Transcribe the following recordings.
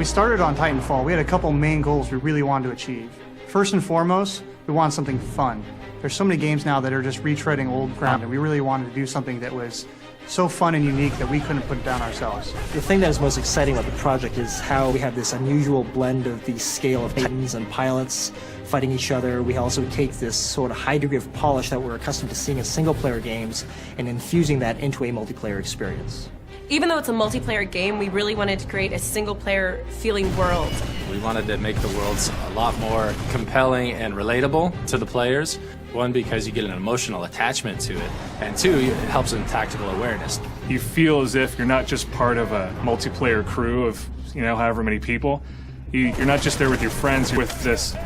started on Titanfall, we had a couple main goals we really wanted to achieve. First and foremost, we wanted something fun. There's so many games now that are just retreading old ground, and we really wanted to do something that was so fun and unique that we couldn't put it down ourselves. The thing that is most exciting about the project is how we have this unusual blend of the scale of titans and pilots fighting each other. We also take this sort of high degree of polish that we're accustomed to seeing in single-player games and infusing that into a multiplayer experience. Even though it's a multiplayer game, we really wanted to create a single-player feeling world. We wanted to make the worlds a lot more compelling and relatable to the players. One, because you get an emotional attachment to it, and two, it helps in tactical awareness. You feel as if you're not just part of a multiplayer crew of, however many people. You're not just there with your friends, you're with this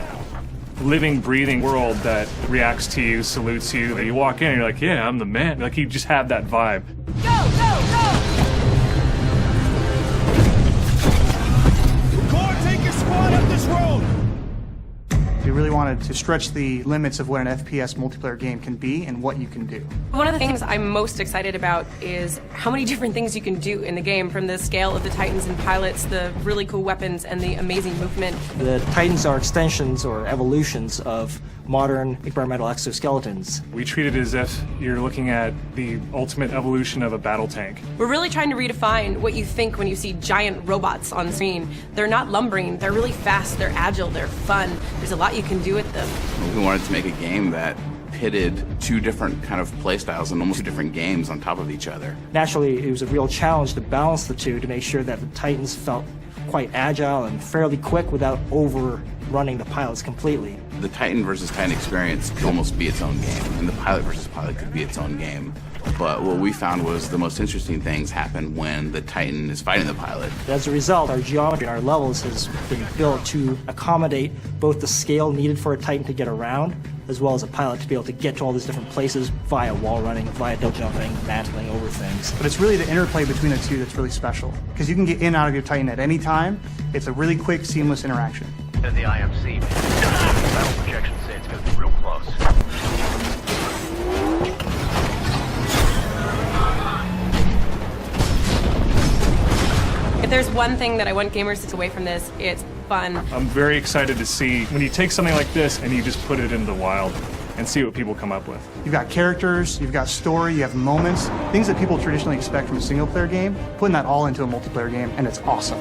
living, breathing world that reacts to you, salutes you. You walk in and you're like, yeah, I'm the man. Like, you just have that vibe. Go, go, go! We really wanted to stretch the limits of what an FPS multiplayer game can be and what you can do. One of the things I'm most excited about is how many different things you can do in the game, from the scale of the Titans and pilots, the really cool weapons, and the amazing movement. The Titans are extensions or evolutions of modern experimental exoskeletons. We treat it as if you're looking at the ultimate evolution of a battle tank. We're really trying to redefine what you think when you see giant robots on screen. They're not lumbering, they're really fast, they're agile, they're fun. There's a lot you can do with them. We wanted to make a game that pitted two different kind of playstyles and almost two different games on top of each other. Naturally, it was a real challenge to balance the two to make sure that the Titans felt quite agile and fairly quick without overrunning the pilots completely. The Titan versus Titan experience could almost be its own game, and the pilot versus pilot could be its own game. But what we found was the most interesting things happen when the Titan is fighting the pilot. As a result, our geometry and our levels has been built to accommodate both the scale needed for a Titan to get around, as well as a pilot to be able to get to all these different places via wall running, via hill jumping, mantling over things. But it's really the interplay between the two that's really special, because you can get in and out of your Titan at any time. It's a really quick, seamless interaction. And the IMC, battle projections say it's going to be real close. If there's one thing that I want gamers to take away from this, it's fun. I'm very excited to see when you take something like this and you just put it into the wild and see what people come up with. You've got characters, you've got story, you have moments, things that people traditionally expect from a single-player game, putting that all into a multiplayer game, and it's awesome.